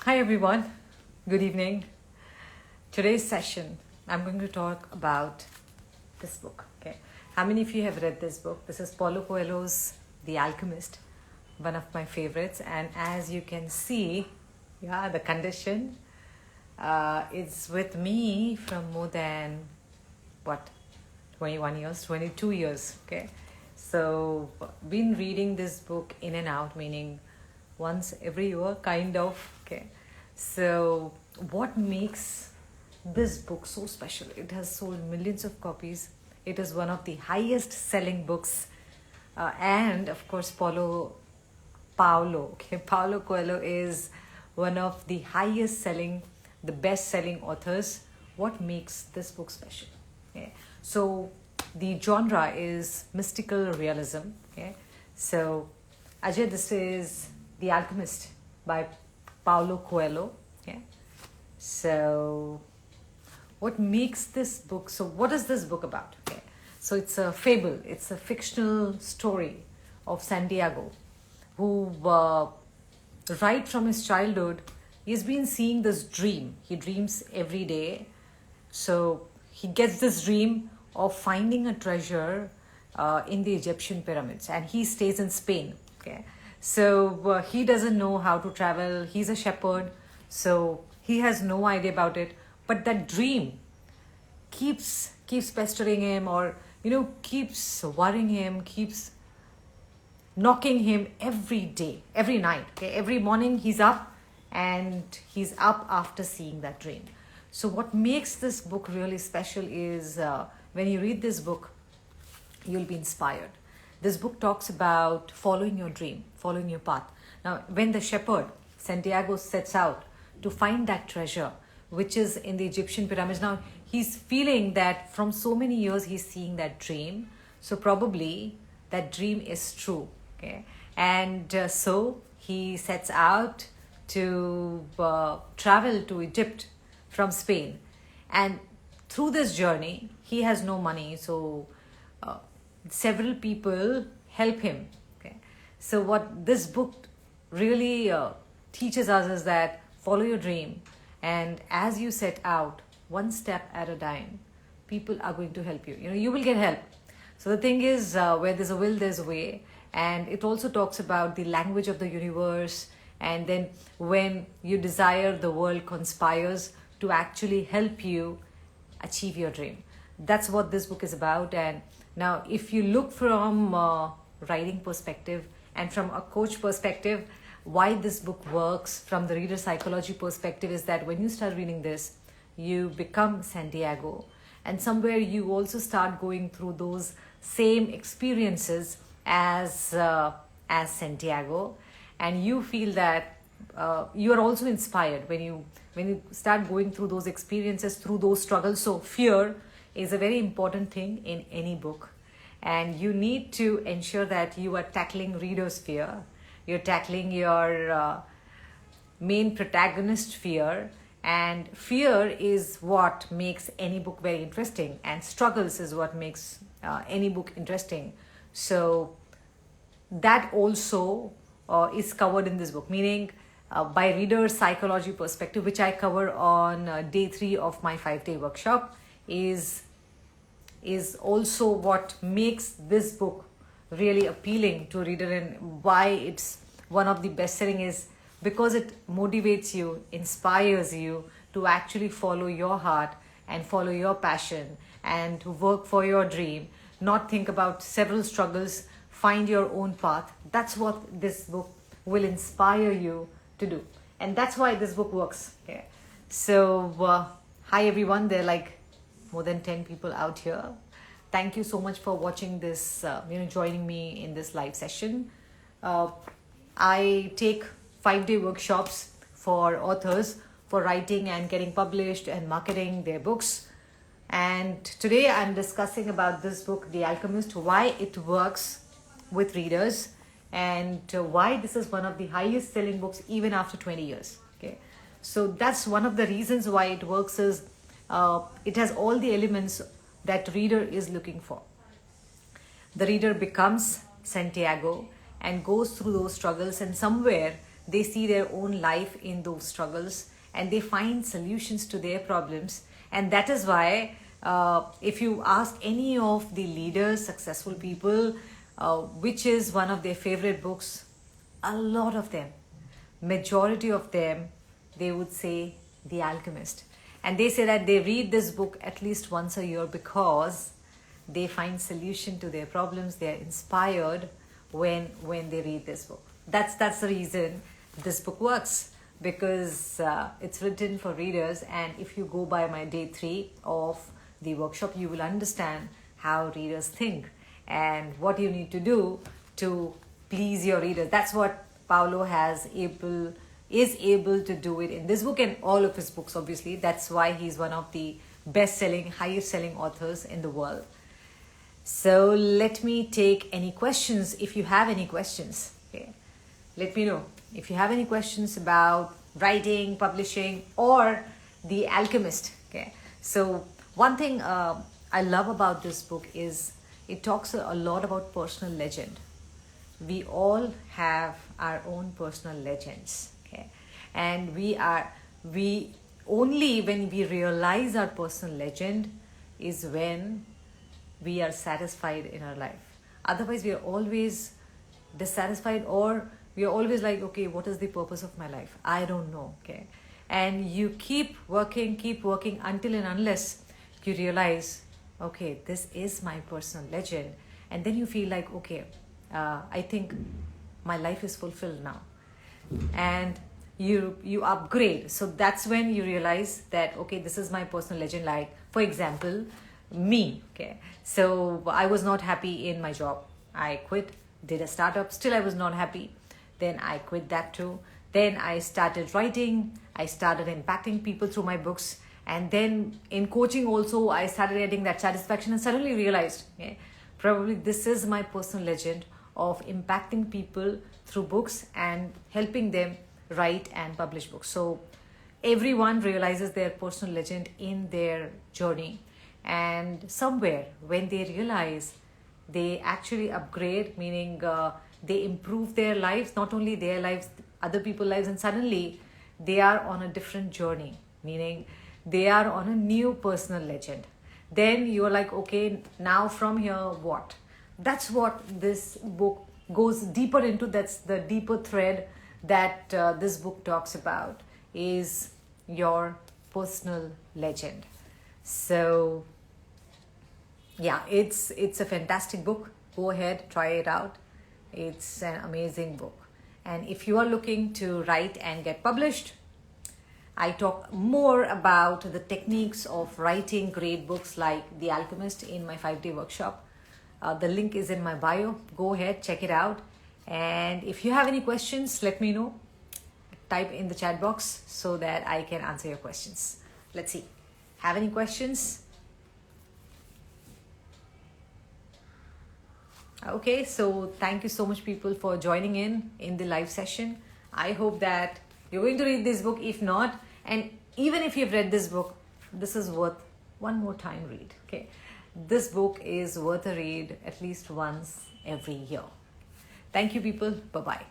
Hi everyone, good evening. Today's session, I'm going to talk about this book. Okay, how many of you have read this book? This is Paulo Coelho's The Alchemist, one of my favorites. And as you can see, the condition it's with me from more than what 21 years, 22 years. Okay, so been reading this book in and out, meaning once every year, kind of. Okay, so what makes this book so special? It has sold millions of copies. It is one of the highest selling books, and of course Paulo Coelho is one of the highest selling, the best selling authors. What makes this book special? Okay, so the genre is mystical realism. Okay, so Ajay, this is The Alchemist by Paulo Coelho. Okay, so what makes this book, so what is this book about? Okay, so it's a fable, it's a fictional story of Santiago, who right from his childhood he's been seeing this dream. He dreams every day. So he gets this dream of finding a treasure in the Egyptian pyramids, and he stays in Spain. Okay, so he doesn't know how to travel. He's a shepherd, so he has no idea about it. But that dream keeps pestering him, or keeps worrying him, keeps knocking him every day, every night. Okay, every morning he's up, and he's up after seeing that dream. So what makes this book really special is when you read this book, you'll be inspired. This book talks about following your dream, following your path. Now, when the shepherd, Santiago, sets out to find that treasure, which is in the Egyptian pyramids, now he's feeling that from so many years he's seeing that dream. So probably that dream is true. Okay, and so he sets out to travel to Egypt from Spain. And through this journey, he has no money. So several people help him. Okay, so what this book really teaches us is that follow your dream, and as you set out one step at a time, people are going to help you. You will get help. So the thing is, where there's a will, there's a way. And it also talks about the language of the universe, and then when you desire, the world conspires to actually help you achieve your dream. That's what this book is about. And now if you look from a writing perspective and from a coach perspective, why this book works from the reader psychology perspective is that when you start reading this, you become Santiago, and somewhere you also start going through those same experiences as Santiago, and you feel that you are also inspired when you start going through those experiences, through those struggles. So fear is a very important thing in any book, and you need to ensure that you are tackling reader's fear, you're tackling your main protagonist fear. And fear is what makes any book very interesting, and struggles is what makes any book interesting. So that also is covered in this book, meaning by reader psychology perspective, which I cover on day 3 of my 5-day workshop, is also what makes this book really appealing to a reader, and why it's one of the best selling is because it motivates you, inspires you to actually follow your heart and follow your passion and to work for your dream, not think about several struggles, find your own path. That's what this book will inspire you to do, and that's why this book works. Okay, so hi everyone, there are like more than 10 people out here. Thank you so much for watching this, joining me in this live session. I take 5-day workshops for authors for writing and getting published and marketing their books. And today I'm discussing about this book, The Alchemist, why it works with readers, and why this is one of the highest selling books even after 20 years. Okay, so that's one of the reasons why it works is it has all the elements that reader is looking for. The reader becomes Santiago and goes through those struggles, and somewhere they see their own life in those struggles and they find solutions to their problems. And that is why if you ask any of the leaders, successful people, which is one of their favorite books, a lot of them, majority of them, they would say The Alchemist. And they say that they read this book at least once a year because they find solution to their problems. They are inspired when they read this book. That's the reason this book works, because it's written for readers. And if you go by my day 3 of the workshop, you will understand how readers think and what you need to do to please your readers. That's what Paulo is able to do it in this book and all of his books, obviously. That's why he's one of the best-selling, highest-selling authors in the world. So let me take any questions. If you have any questions, okay, let me know. If you have any questions about writing, publishing, or The Alchemist, okay. So one thing I love about this book is it talks a lot about personal legend. We all have our own personal legends, okay, and we only when we realize our personal legend is when we are satisfied in our life. Otherwise, we are always dissatisfied, or we are always like, okay, what is the purpose of my life? I don't know, okay. And you keep working until and unless you realize, okay, this is my personal legend. And then you feel like, okay, I think my life is fulfilled now. And you upgrade. So that's when you realize that, okay, this is my personal legend. Like, for example, me, okay. So I was not happy in my job. I quit, did a startup, still I was not happy. Then I quit that too. Then I started writing. I started impacting people through my books. And then in coaching also, I started getting that satisfaction and suddenly realized, okay, probably this is my personal legend of impacting people through books and helping them write and publish books. So everyone realizes their personal legend in their journey. And somewhere when they realize, they actually upgrade, meaning they improve their lives, not only their lives, other people's lives, and suddenly they are on a different journey, meaning they are on a new personal legend. Then you're like, okay, now from here, what? That's what this book goes deeper into. That's the deeper thread that this book talks about, is your personal legend. So yeah, it's a fantastic book. Go ahead, try it out. It's an amazing book. And if you are looking to write and get published, I talk more about the techniques of writing great books like The Alchemist in my 5-day workshop. The link is in my bio. Go ahead, check it out. And if you have any questions, let me know. Type in the chat box so that I can answer your questions. Let's see. Have any questions? Okay, so thank you so much, people, for joining in the live session. I hope that you're going to read this book. If not, and even if you've read this book, this is worth one more time read. Okay, this book is worth a read at least once every year. Thank you, people. Bye-bye.